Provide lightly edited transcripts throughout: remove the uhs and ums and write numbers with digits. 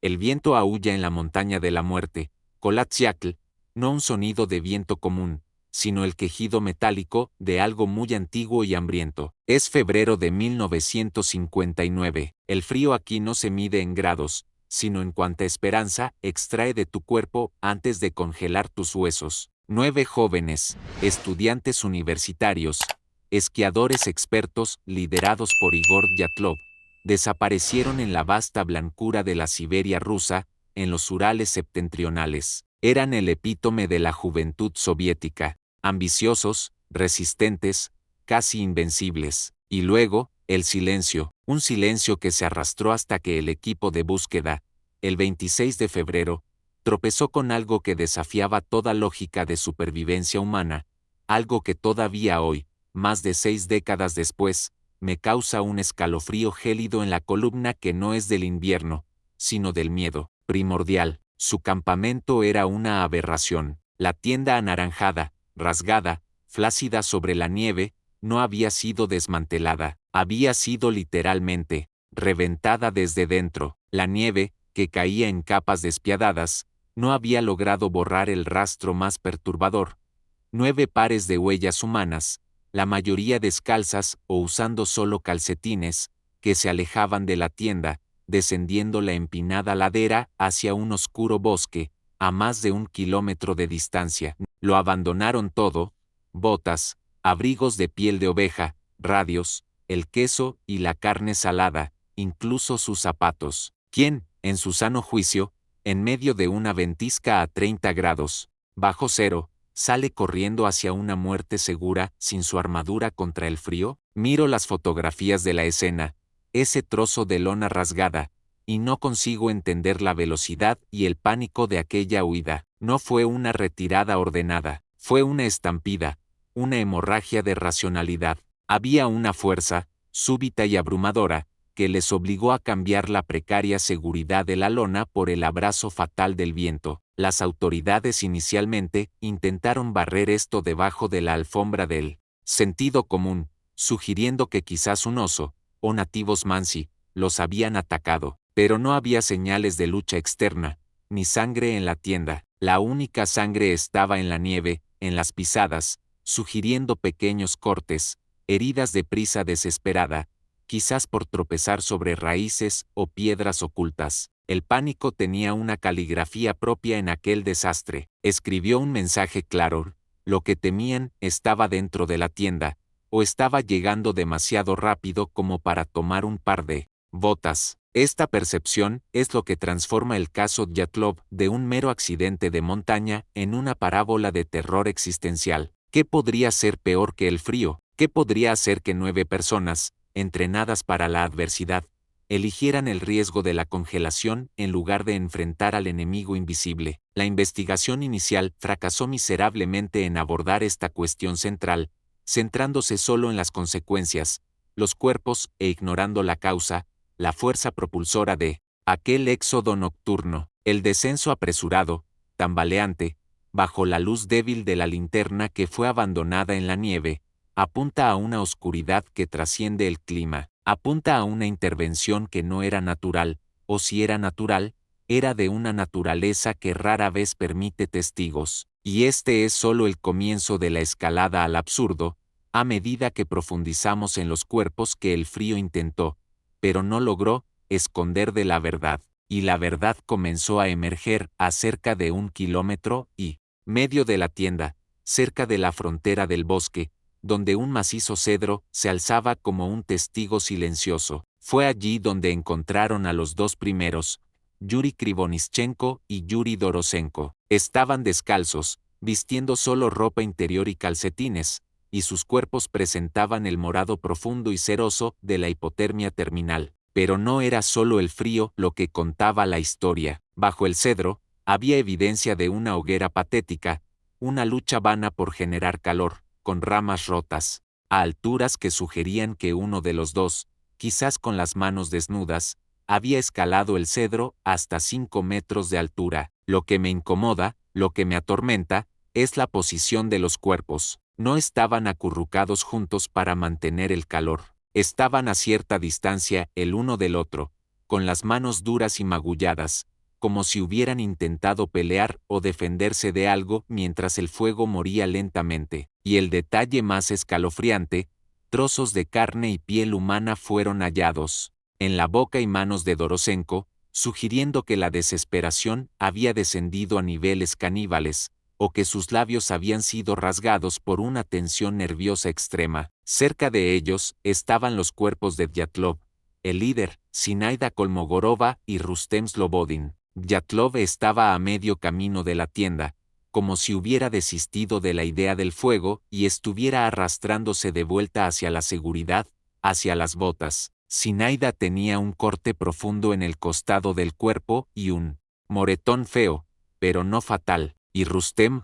El viento aúlla en la montaña de la muerte, Colatsiactl, no un sonido de viento común, sino el quejido metálico de algo muy antiguo y hambriento. Es febrero de 1959. El frío aquí no se mide en grados, sino en cuanta esperanza extrae de tu cuerpo antes de congelar tus huesos. 9 jóvenes, estudiantes universitarios, esquiadores expertos liderados por Igor Dyatlov, desaparecieron en la vasta blancura de la Siberia rusa, en los Urales septentrionales. Eran el epítome de la juventud soviética, ambiciosos, resistentes, casi invencibles. Y luego, el silencio, un silencio que se arrastró hasta que el equipo de búsqueda, el 26 de febrero, tropezó con algo que desafiaba toda lógica de supervivencia humana, algo que todavía hoy, más de 6 décadas después, me causa un escalofrío gélido en la columna que no es del invierno, sino del miedo, primordial. Su campamento era una aberración. La tienda anaranjada, rasgada, flácida sobre la nieve, no había sido desmantelada, había sido literalmente reventada desde dentro. La nieve, que caía en capas despiadadas, no había logrado borrar el rastro más perturbador. 9 pares de huellas humanas, la mayoría descalzas o usando solo calcetines, que se alejaban de la tienda, descendiendo la empinada ladera hacia un oscuro bosque, a más de 1 kilómetro de distancia. Lo abandonaron todo: botas, abrigos de piel de oveja, radios, el queso y la carne salada, incluso sus zapatos. ¿Quién, en su sano juicio, en medio de una ventisca a 30 grados, bajo cero, sale corriendo hacia una muerte segura sin su armadura contra el frío? Miro las fotografías de la escena, ese trozo de lona rasgada, y no consigo entender la velocidad y el pánico de aquella huida. No fue una retirada ordenada, fue una estampida, una hemorragia de racionalidad. Había una fuerza, súbita y abrumadora, que les obligó a cambiar la precaria seguridad de la lona por el abrazo fatal del viento. Las autoridades inicialmente intentaron barrer esto debajo de la alfombra del sentido común, sugiriendo que quizás un oso, o nativos mansi, los habían atacado, pero no había señales de lucha externa, ni sangre en la tienda. La única sangre estaba en la nieve, en las pisadas, sugiriendo pequeños cortes, heridas de prisa desesperada, quizás por tropezar sobre raíces o piedras ocultas. El pánico tenía una caligrafía propia en aquel desastre. Escribió un mensaje claro: lo que temían estaba dentro de la tienda, o estaba llegando demasiado rápido como para tomar un par de botas. Esta percepción es lo que transforma el caso Dyatlov de un mero accidente de montaña en una parábola de terror existencial. ¿Qué podría ser peor que el frío? ¿Qué podría hacer que 9 personas, entrenadas para la adversidad, eligieran el riesgo de la congelación en lugar de enfrentar al enemigo invisible? La investigación inicial fracasó miserablemente en abordar esta cuestión central, centrándose solo en las consecuencias, los cuerpos e ignorando la causa, la fuerza propulsora de aquel éxodo nocturno. El descenso apresurado, tambaleante, bajo la luz débil de la linterna que fue abandonada en la nieve, apunta a una oscuridad que trasciende el clima, apunta a una intervención que no era natural, o si era natural, era de una naturaleza que rara vez permite testigos. Y este es solo el comienzo de la escalada al absurdo, a medida que profundizamos en los cuerpos que el frío intentó, pero no logró, esconder de la verdad. Y la verdad comenzó a emerger a cerca de 1 kilómetro y medio de la tienda, cerca de la frontera del bosque, donde un macizo cedro se alzaba como un testigo silencioso. Fue allí donde encontraron a los 2 primeros, Yuri Krivonischenko y Yuri Dorosenko. Estaban descalzos, vistiendo solo ropa interior y calcetines, y sus cuerpos presentaban el morado profundo y ceroso de la hipotermia terminal. Pero no era solo el frío lo que contaba la historia. Bajo el cedro, había evidencia de una hoguera patética, una lucha vana por generar calor, con ramas rotas, a alturas que sugerían que uno de los dos, quizás con las manos desnudas, había escalado el cedro hasta 5 metros de altura. Lo que me incomoda, lo que me atormenta, es la posición de los cuerpos. No estaban acurrucados juntos para mantener el calor. Estaban a cierta distancia el uno del otro, con las manos duras y magulladas, como si hubieran intentado pelear o defenderse de algo mientras el fuego moría lentamente. Y el detalle más escalofriante, trozos de carne y piel humana fueron hallados en la boca y manos de Doroshenko, sugiriendo que la desesperación había descendido a niveles caníbales, o que sus labios habían sido rasgados por una tensión nerviosa extrema. Cerca de ellos estaban los cuerpos de Dyatlov, el líder, Zinaida Kolmogorova y Rustem Slobodin. Dyatlov estaba a medio camino de la tienda, como si hubiera desistido de la idea del fuego y estuviera arrastrándose de vuelta hacia la seguridad, hacia las botas. Zinaida tenía un corte profundo en el costado del cuerpo y un moretón feo, pero no fatal. Y Rustem,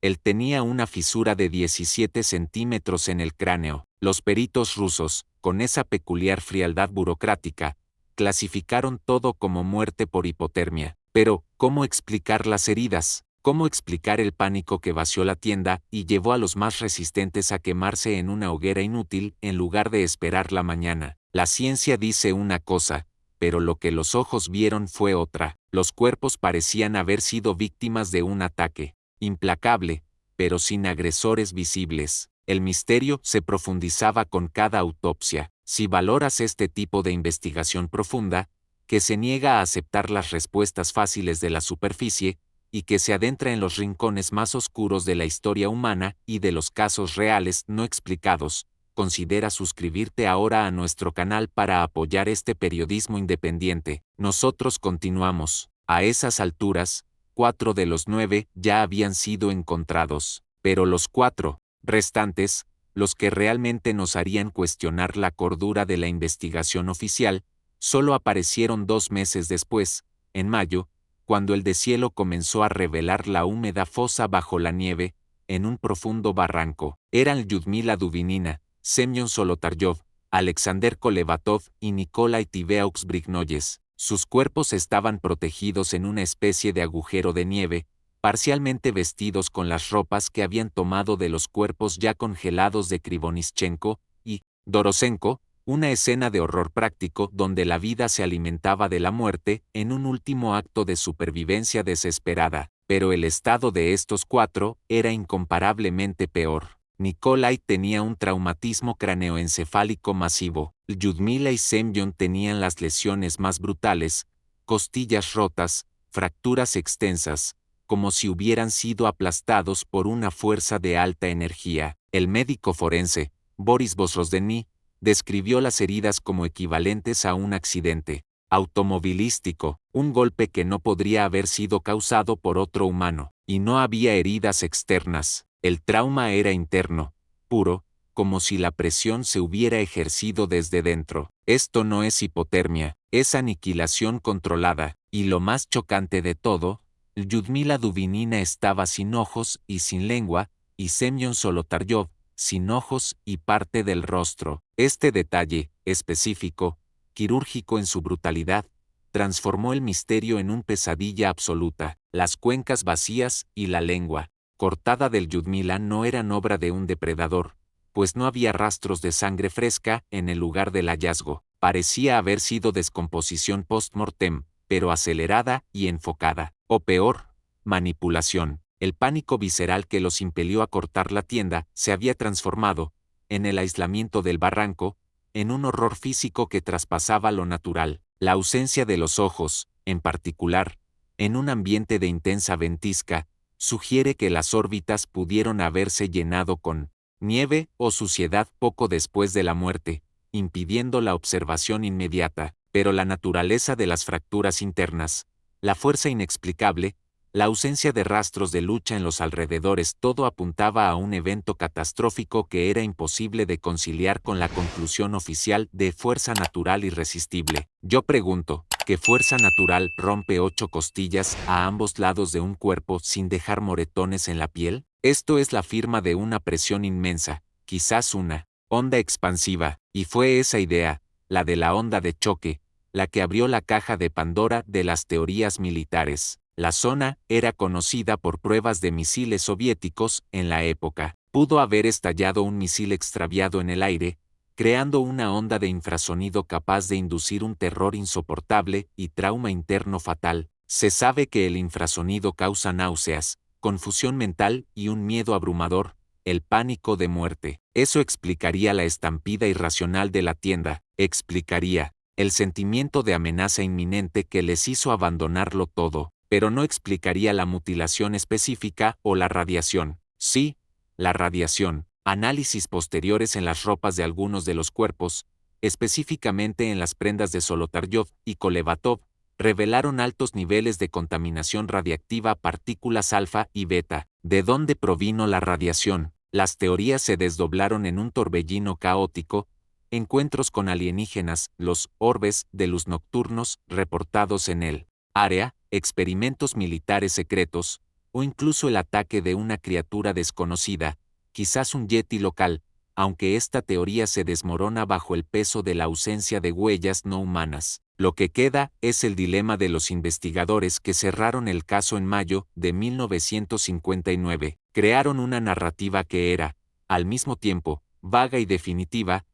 él tenía una fisura de 17 centímetros en el cráneo. Los peritos rusos, con esa peculiar frialdad burocrática, clasificaron todo como muerte por hipotermia. Pero, ¿cómo explicar las heridas? ¿Cómo explicar el pánico que vació la tienda y llevó a los más resistentes a quemarse en una hoguera inútil en lugar de esperar la mañana? La ciencia dice una cosa, pero lo que los ojos vieron fue otra. Los cuerpos parecían haber sido víctimas de un ataque implacable, pero sin agresores visibles. El misterio se profundizaba con cada autopsia. Si valoras este tipo de investigación profunda, que se niega a aceptar las respuestas fáciles de la superficie, y que se adentra en los rincones más oscuros de la historia humana y de los casos reales no explicados, considera suscribirte ahora a nuestro canal para apoyar este periodismo independiente. Nosotros continuamos. A esas alturas, 4 de los 9 ya habían sido encontrados, pero los 4 restantes, los que realmente nos harían cuestionar la cordura de la investigación oficial, solo aparecieron 2 meses después, en mayo, cuando el deshielo comenzó a revelar la húmeda fosa bajo la nieve, en un profundo barranco. Eran Lyudmila Dubinina, Semyon Solotaryov, Alexander Kolevatov y Nikolai Tiveaux Brignoyes. Sus cuerpos estaban protegidos en una especie de agujero de nieve, parcialmente vestidos con las ropas que habían tomado de los cuerpos ya congelados de Krivonischenko y Doroshenko, una escena de horror práctico donde la vida se alimentaba de la muerte en un último acto de supervivencia desesperada, pero el estado de estos 4 era incomparablemente peor. Nikolai tenía un traumatismo craneoencefálico masivo. Lyudmila y Semyon tenían las lesiones más brutales, costillas rotas, fracturas extensas, como si hubieran sido aplastados por una fuerza de alta energía. El médico forense, Boris Vozrozheny, describió las heridas como equivalentes a un accidente automovilístico, un golpe que no podría haber sido causado por otro humano, y no había heridas externas. El trauma era interno, puro, como si la presión se hubiera ejercido desde dentro. Esto no es hipotermia, es aniquilación controlada, y lo más chocante de todo, Lyudmila Dubinina estaba sin ojos y sin lengua, y Semyon Solotaryov, sin ojos y parte del rostro. Este detalle, específico, quirúrgico en su brutalidad, transformó el misterio en una pesadilla absoluta. Las cuencas vacías y la lengua cortada del Lyudmila no eran obra de un depredador, pues no había rastros de sangre fresca en el lugar del hallazgo. Parecía haber sido descomposición post-mortem, pero acelerada y enfocada. O peor, manipulación. El pánico visceral que los impelió a cortar la tienda se había transformado, en el aislamiento del barranco, en un horror físico que traspasaba lo natural. La ausencia de los ojos, en particular, en un ambiente de intensa ventisca, sugiere que las órbitas pudieron haberse llenado con nieve o suciedad poco después de la muerte, impidiendo la observación inmediata, pero la naturaleza de las fracturas internas, la fuerza inexplicable, la ausencia de rastros de lucha en los alrededores, todo apuntaba a un evento catastrófico que era imposible de conciliar con la conclusión oficial de fuerza natural irresistible. Yo pregunto, ¿qué fuerza natural rompe 8 costillas a ambos lados de un cuerpo sin dejar moretones en la piel? Esto es la firma de una presión inmensa, quizás una onda expansiva, y fue esa idea, la de la onda de choque, la que abrió la caja de Pandora de las teorías militares. La zona era conocida por pruebas de misiles soviéticos en la época. Pudo haber estallado un misil extraviado en el aire, creando una onda de infrasonido capaz de inducir un terror insoportable y trauma interno fatal. Se sabe que el infrasonido causa náuseas, confusión mental y un miedo abrumador, el pánico de muerte. Eso explicaría la estampida irracional de la tienda, explicaría el sentimiento de amenaza inminente que les hizo abandonarlo todo, pero no explicaría la mutilación específica o la radiación. Sí, la radiación. Análisis posteriores en las ropas de algunos de los cuerpos, específicamente en las prendas de Solotaryov y Kolevatov, revelaron altos niveles de contaminación radiactiva a partículas alfa y beta. ¿De dónde provino la radiación? Las teorías se desdoblaron en un torbellino caótico, encuentros con alienígenas, los orbes de luz nocturnos reportados en el área, experimentos militares secretos, o incluso el ataque de una criatura desconocida, quizás un yeti local, aunque esta teoría se desmorona bajo el peso de la ausencia de huellas no humanas. Lo que queda es el dilema de los investigadores que cerraron el caso en mayo de 1959. Crearon una narrativa que era, al mismo tiempo, vaga y definitiva.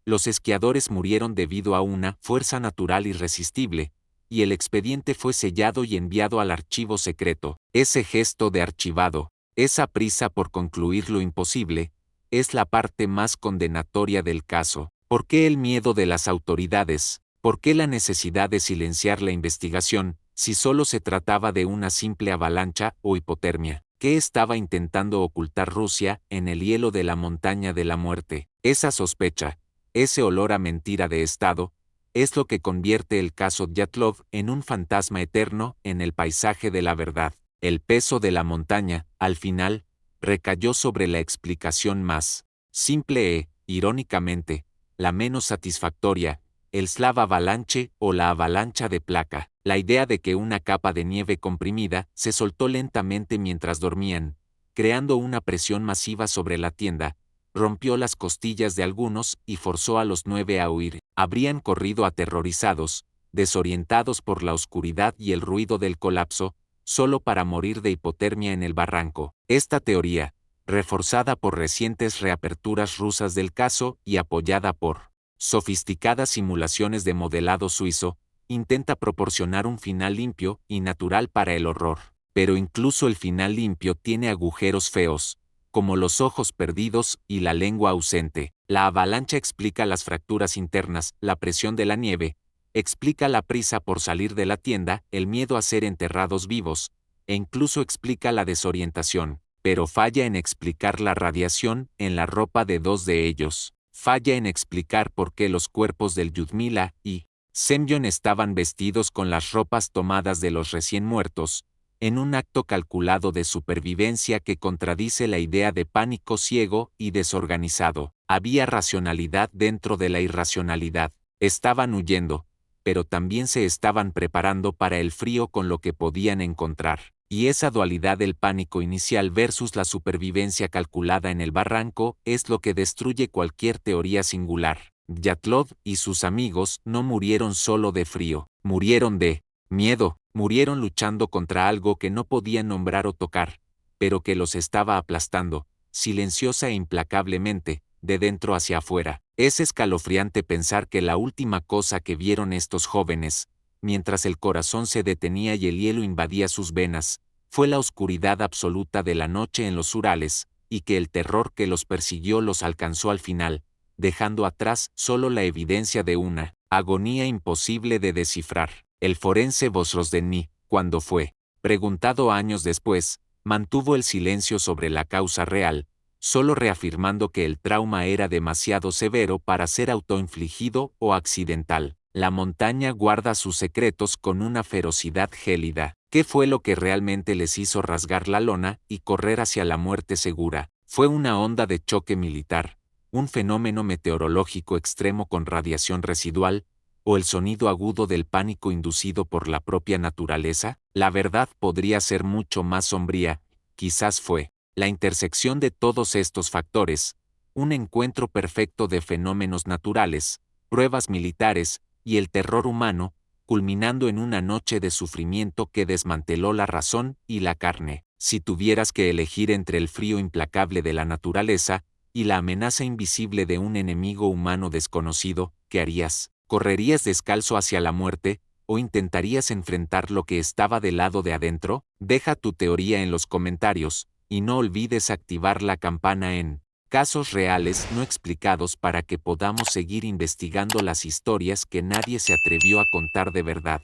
Los esquiadores murieron debido a una fuerza natural irresistible, y el expediente fue sellado y enviado al archivo secreto. Ese gesto de archivado, esa prisa por concluir lo imposible, es la parte más condenatoria del caso. ¿Por qué el miedo de las autoridades? ¿Por qué la necesidad de silenciar la investigación, si solo se trataba de una simple avalancha o hipotermia? ¿Qué estaba intentando ocultar Rusia en el hielo de la montaña de la muerte? Esa sospecha, ese olor a mentira de Estado, es lo que convierte el caso Dyatlov en un fantasma eterno en el paisaje de la verdad. El peso de la montaña, al final, recayó sobre la explicación más simple irónicamente, la menos satisfactoria, el Slav Avalanche o la avalancha de placa. La idea de que una capa de nieve comprimida se soltó lentamente mientras dormían, creando una presión masiva sobre la tienda, rompió las costillas de algunos y forzó a los 9 a huir. Habrían corrido aterrorizados, desorientados por la oscuridad y el ruido del colapso, solo para morir de hipotermia en el barranco. Esta teoría, reforzada por recientes reaperturas rusas del caso y apoyada por sofisticadas simulaciones de modelado suizo, intenta proporcionar un final limpio y natural para el horror. Pero incluso el final limpio tiene agujeros feos, como los ojos perdidos y la lengua ausente. La avalancha explica las fracturas internas, la presión de la nieve, explica la prisa por salir de la tienda, el miedo a ser enterrados vivos, e incluso explica la desorientación, pero falla en explicar la radiación en la ropa de 2 de ellos. Falla en explicar por qué los cuerpos del Lyudmila y Semyon estaban vestidos con las ropas tomadas de los recién muertos, en un acto calculado de supervivencia que contradice la idea de pánico ciego y desorganizado. Había racionalidad dentro de la irracionalidad. Estaban huyendo, pero también se estaban preparando para el frío con lo que podían encontrar. Y esa dualidad del pánico inicial versus la supervivencia calculada en el barranco es lo que destruye cualquier teoría singular. Dyatlov y sus amigos no murieron solo de frío, murieron de miedo, murieron luchando contra algo que no podían nombrar o tocar, pero que los estaba aplastando, silenciosa e implacablemente, de dentro hacia afuera. Es escalofriante pensar que la última cosa que vieron estos jóvenes, mientras el corazón se detenía y el hielo invadía sus venas, fue la oscuridad absoluta de la noche en los Urales, y que el terror que los persiguió los alcanzó al final, dejando atrás solo la evidencia de una agonía imposible de descifrar. El forense Vozrozhdeny, cuando fue preguntado años después, mantuvo el silencio sobre la causa real, solo reafirmando que el trauma era demasiado severo para ser autoinfligido o accidental. La montaña guarda sus secretos con una ferocidad gélida. ¿Qué fue lo que realmente les hizo rasgar la lona y correr hacia la muerte segura? ¿Fue una onda de choque militar, un fenómeno meteorológico extremo con radiación residual, o el sonido agudo del pánico inducido por la propia naturaleza? La verdad podría ser mucho más sombría. Quizás fue la intersección de todos estos factores, un encuentro perfecto de fenómenos naturales, pruebas militares, y el terror humano, culminando en una noche de sufrimiento que desmanteló la razón y la carne. Si tuvieras que elegir entre el frío implacable de la naturaleza y la amenaza invisible de un enemigo humano desconocido, ¿qué harías? ¿Correrías descalzo hacia la muerte, ¿O intentarías enfrentar lo que estaba del lado de adentro? Deja tu teoría en los comentarios, y no olvides activar la campana en Casos Reales No Explicados para que podamos seguir investigando las historias que nadie se atrevió a contar de verdad.